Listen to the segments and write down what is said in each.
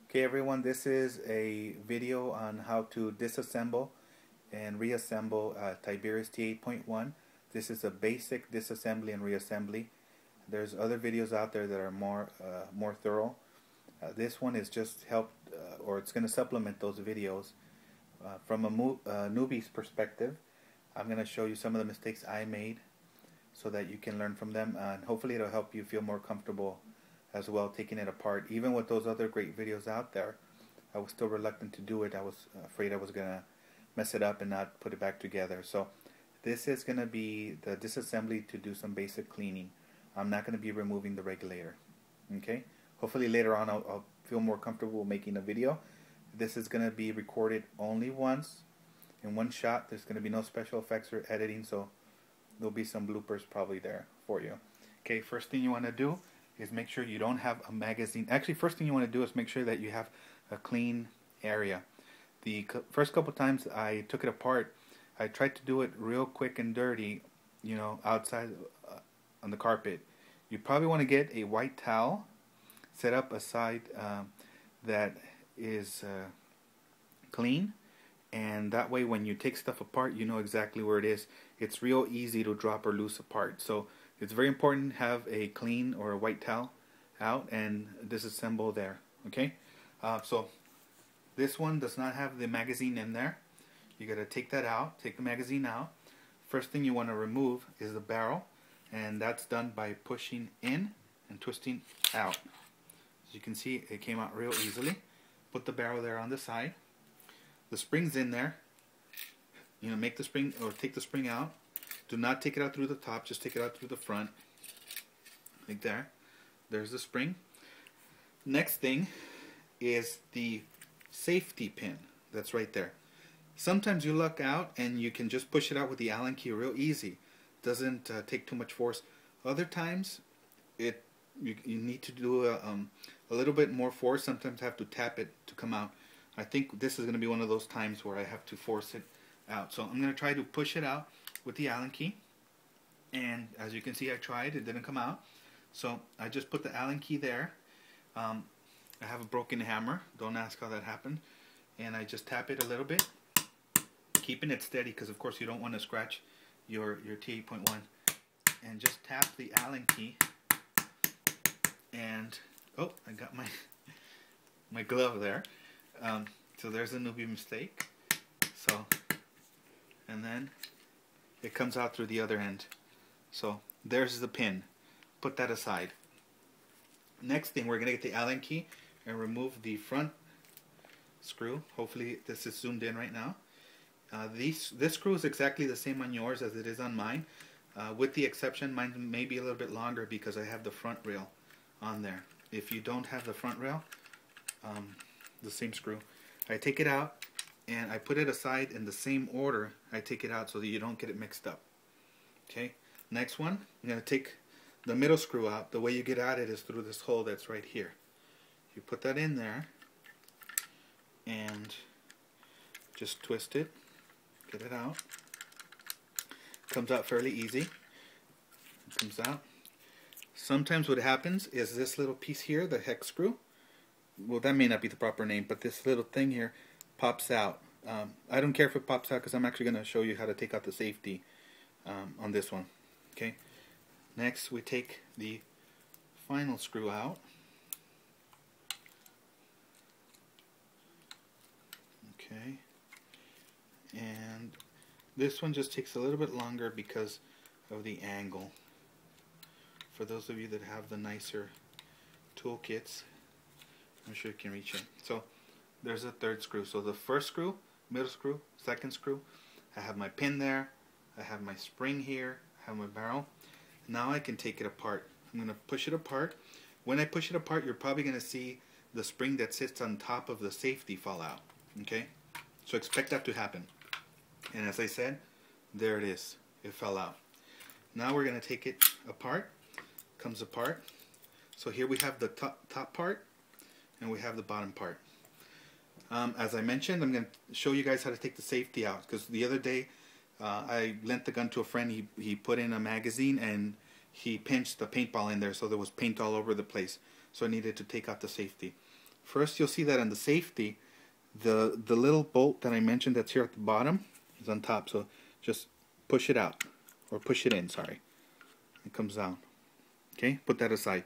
Okay everyone, this is a video on how to disassemble and reassemble Tiberius T8.1. This is a basic disassembly and reassembly. There's other videos out there that are more thorough. This one is just or it's going to supplement those videos. From a newbie's perspective, I'm going to show you some of the mistakes I made so that you can learn from them, and hopefully it'll help you feel more comfortable as well taking it apart. Even with those other great videos out there, I was still reluctant to do it. I was afraid I was going to mess it up and not put it back together. So this is going to be the disassembly to do some basic cleaning. I'm not going to be removing the regulator. Okay? Hopefully later on I'll feel more comfortable making a video. This is going to be recorded only once, in one shot. There's going to be no special effects or editing, so there'll be some bloopers probably there for you. Okay, first thing you want to do is make sure you don't have a magazine. Actually, first thing you want to do is make sure that you have a clean area. The first couple times I took it apart, I tried to do it real quick and dirty, outside on the carpet. You probably want to get a white towel, set up a side that is clean, and that way when you take stuff apart, you know exactly where it is. It's real easy to drop or loose apart. So it's very important to have a clean or a white towel out and disassemble there. Okay, so this one does not have the magazine in there. You got to take that out, take the magazine out. First thing you want to remove is the barrel, and that's done by pushing in and twisting out. As you can see, it came out real easily. Put the barrel there on the side. The spring's in there. Make the spring, or take the spring out. Do not take it out through the top, just take it out through the front. Like there. There's the spring. Next thing is the safety pin. That's right there. Sometimes you luck out and you can just push it out with the Allen key real easy. Doesn't take too much force. Other times you need to do a little bit more force. Sometimes have to tap it to come out. I think this is going to be one of those times where I have to force it out. So I'm going to try to push it out with the Allen key, and as you can see, I tried, it didn't come out. So I just put the Allen key there. I have a broken hammer, don't ask how that happened, and I just tap it a little bit, keeping it steady because of course you don't want to scratch your T8.1, and just tap the Allen key, and oh, I got my glove there. So there's a newbie mistake. So, and then it comes out through the other end. So there's the pin. Put that aside. Next thing, we're going to get the Allen key and remove the front screw. Hopefully this is zoomed in right now. This screw is exactly the same on yours as it is on mine, with the exception mine may be a little bit longer because I have the front rail on there. If you don't have the front rail, the same screw, I take it out and I put it aside in the same order I take it out so that you don't get it mixed up. Okay, next one, I'm going to take the middle screw out. The way you get at it is through this hole that's right here. You put that in there and just twist it, get it out. Comes out fairly easy. It comes out. Sometimes what happens is this little piece here, the hex screw, well, that may not be the proper name, but this little thing here pops out. I don't care if it pops out because I'm actually going to show you how to take out the safety on this one. Okay. Next, we take the final screw out. Okay. And this one just takes a little bit longer because of the angle. For those of you that have the nicer toolkits, I'm sure you can reach it. So there's a third screw. So the first screw, middle screw, second screw. I have my pin there. I have my spring here. I have my barrel. Now I can take it apart. I'm going to push it apart. When I push it apart, you're probably going to see the spring that sits on top of the safety fall out. Okay? So expect that to happen. And as I said, there it is. It fell out. Now we're going to take it apart. Comes apart. So here we have the top part, and we have the bottom part. As I mentioned, I'm going to show you guys how to take the safety out, because the other day I lent the gun to a friend. He put in a magazine and he pinched the paintball in there, so there was paint all over the place. So I needed to take out the safety. First, you'll see that on the safety, the little bolt that I mentioned that's here at the bottom is on top. So just push it out, or push it in, sorry. It comes down. Okay, put that aside.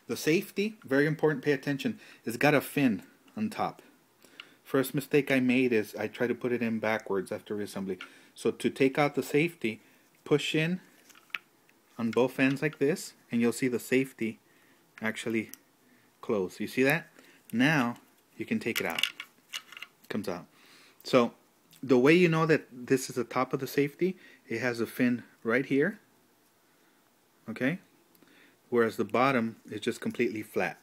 The safety, very important, pay attention, it's got a fin on top. First mistake I made is I tried to put it in backwards after reassembly. So to take out the safety, push in on both ends like this, and you'll see the safety actually close. You see that? Now you can take it out. It comes out. So the way you know that this is the top of the safety, it has a fin right here. Okay? Whereas the bottom is just completely flat.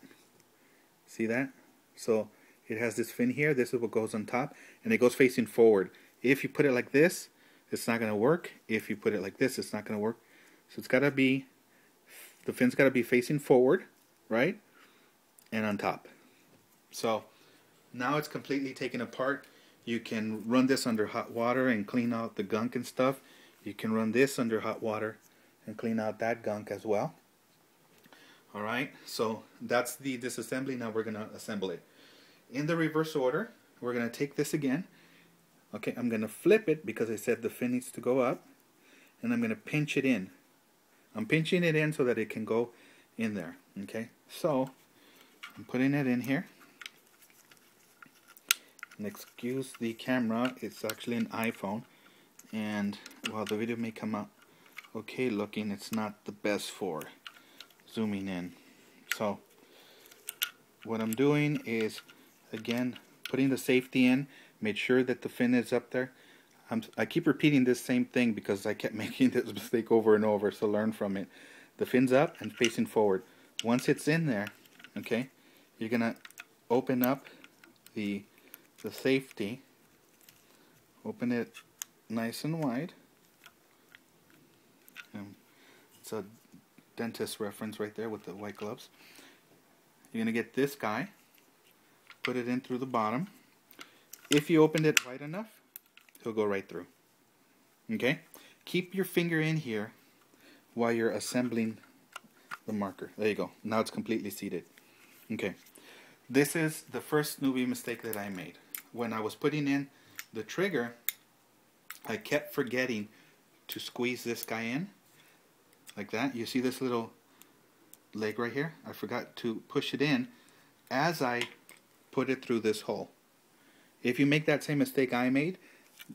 See that? So it has this fin here. This is what goes on top, and it goes facing forward. If you put it like this, it's not going to work. If you put it like this, it's not going to work. So it's got to be, the fin's got to be facing forward, right? And on top. So now it's completely taken apart. You can run this under hot water and clean out the gunk and stuff. You can run this under hot water and clean out that gunk as well. Alright, so that's the disassembly. Now we're going to assemble it. In the reverse order, we're going to take this again. Okay, I'm going to flip it because I said the fin needs to go up. And I'm going to pinch it in. I'm pinching it in so that it can go in there. Okay, so I'm putting it in here. And excuse the camera, it's actually an iPhone. And while the video may come out okay looking, it's not the best for zooming in. So what I'm doing is, again, putting the safety in, made sure that the fin is up there. I keep repeating this same thing because I kept making this mistake over and over, so learn from it. The fin's up and facing forward. Once it's in there, okay, you're gonna open up the safety. Open it nice and wide. It's a dentist reference right there with the white gloves. You're going to get this guy, put it in through the bottom. If you opened it wide enough, it'll go right through. Okay? Keep your finger in here while you're assembling the marker. There you go. Now it's completely seated. Okay. This is the first newbie mistake that I made. When I was putting in the trigger, I kept forgetting to squeeze this guy in. Like that. You see this little leg right here? I forgot to push it in as I put it through this hole. If you make that same mistake I made,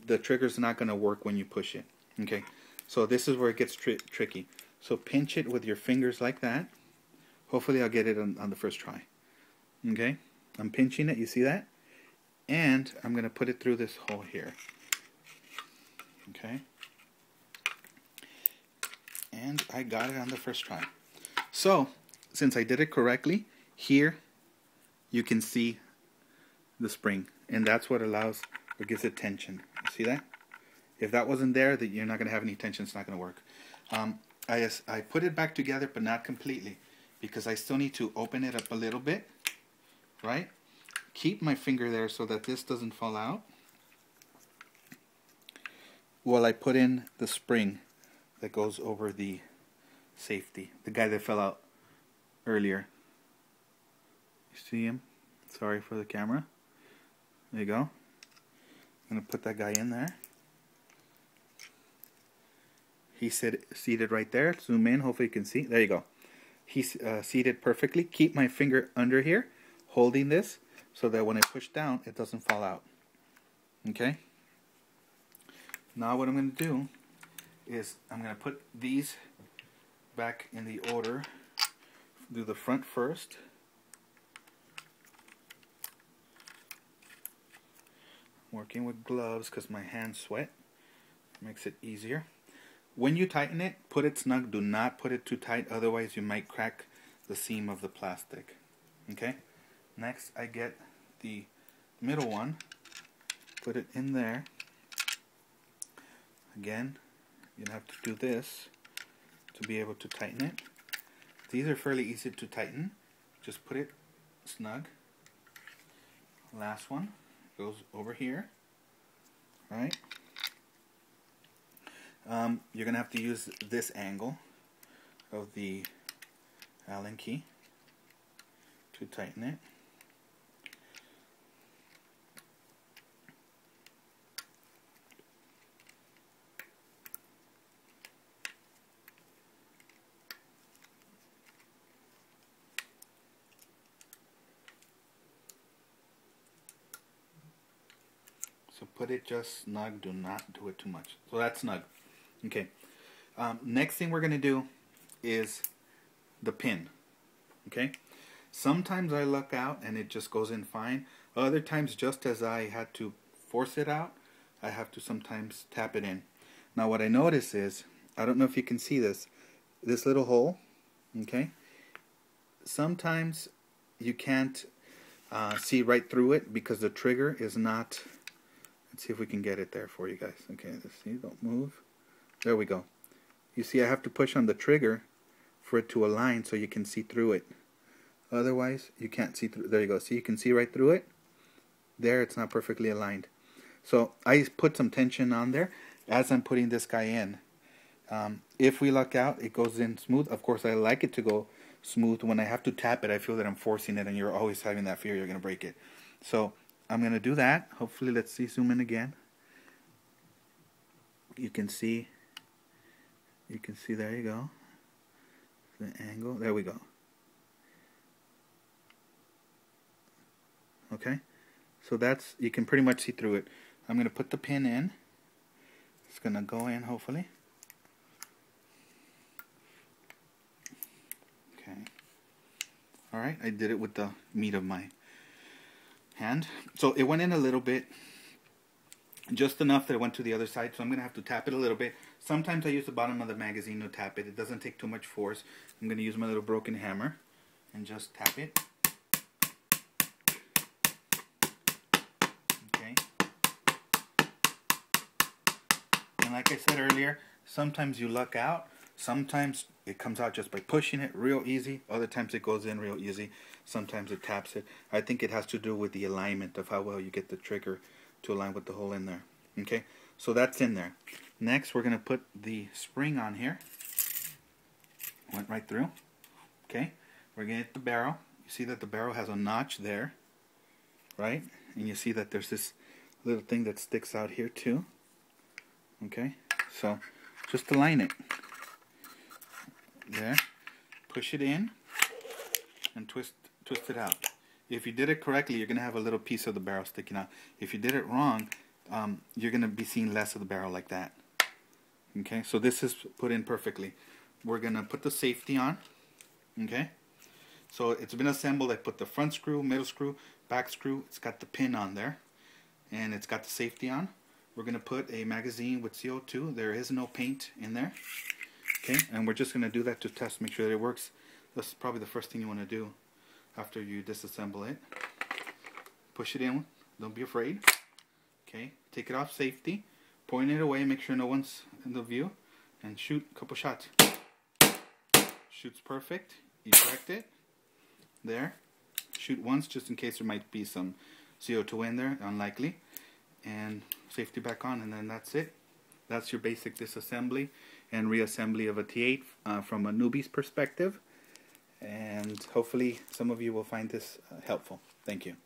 the trigger's not going to work when you push it. Okay, so this is where it gets tricky. So pinch it with your fingers like that. Hopefully I'll get it on the first try. Okay, I'm pinching it, you see that? And I'm going to put it through this hole here. Okay. And I got it on the first try. So, since I did it correctly, here you can see the spring. And that's what allows, or gives it tension. You see that? If that wasn't there, that you're not going to have any tension, it's not going to work. I put it back together, but not completely, because I still need to open it up a little bit, right? Keep my finger there so that this doesn't fall out, while I put in the spring that goes over the safety. The guy that fell out earlier. You see him? Sorry for the camera. There you go. I'm going to put that guy in there. He's seated right there. Zoom in, hopefully you can see. There you go. He's seated perfectly. Keep my finger under here, holding this, so that when I push down, it doesn't fall out. Okay? Now what I'm going to do is I'm going to put these back in the order. Do the front first. Working with gloves because my hands sweat. Makes it easier. When you tighten it, put it snug. Do not put it too tight, otherwise you might crack the seam of the plastic. Okay? Next I get the middle one. Put it in there. Again, you're going to have to do this to be able to tighten it. These are fairly easy to tighten. Just put it snug. Last one goes over here. Right? You're going to have to use this angle of the Allen key to tighten it. So put it just snug. Do not do it too much. So that's snug. Okay. Next thing we're going to do is the pin. Okay. Sometimes I luck out and it just goes in fine. Other times, just as I had to force it out, I have to sometimes tap it in. Now what I notice is, I don't know if you can see this little hole. Okay. Sometimes you can't see right through it because the trigger is not. Let's see if we can get it there for you guys. Okay, let's see. Don't move. There we go. You see, I have to push on the trigger for it to align so you can see through it. Otherwise, you can't see through. There you go. See, you can see right through it. There, it's not perfectly aligned. So I put some tension on there as I'm putting this guy in. If we luck out, it goes in smooth. Of course, I like it to go smooth. When I have to tap it, I feel that I'm forcing it, and you're always having that fear you're going to break it. So I'm going to do that. Hopefully, let's see, zoom in again. You can see, there you go. The angle, there we go. Okay, so that's, you can pretty much see through it. I'm going to put the pin in. It's going to go in, hopefully. Okay. Alright, I did it with the meat of my hand. So it went in a little bit, just enough that it went to the other side, so I'm going to have to tap it a little bit. Sometimes I use the bottom of the magazine to tap it. It doesn't take too much force. I'm going to use my little broken hammer and just tap it. Okay. And like I said earlier, sometimes you luck out. Sometimes it comes out just by pushing it real easy. Other times it goes in real easy. Sometimes it taps it. I think it has to do with the alignment of how well you get the trigger to align with the hole in there. Okay, so that's in there. Next, we're going to put the spring on here. Went right through. Okay, we're going to hit the barrel. You see that the barrel has a notch there, right? And you see that there's this little thing that sticks out here too. Okay, so just align it. There, push it in and twist it out. If you did it correctly, you're going to have a little piece of the barrel sticking out. If you did it wrong, you're going to be seeing less of the barrel like that. Okay, so this is put in perfectly. We're going to put the safety on. Okay, so it's been assembled. I put the front screw, middle screw, back screw. It's got the pin on there, and it's got the safety on. We're going to put a magazine with CO2. There is no paint in there. Okay, and we're just going to do that to test, make sure that it works. That's probably the first thing you want to do after you disassemble it. Push it in, don't be afraid. Okay, take it off safety, point it away, make sure no one's in the view, and shoot a couple shots. Shoots perfect, eject it, there. Shoot once just in case there might be some CO2 in there, unlikely. And safety back on, and then that's it. That's your basic disassembly and reassembly of a T8 from a newbie's perspective. And hopefully some of you will find this helpful. Thank you.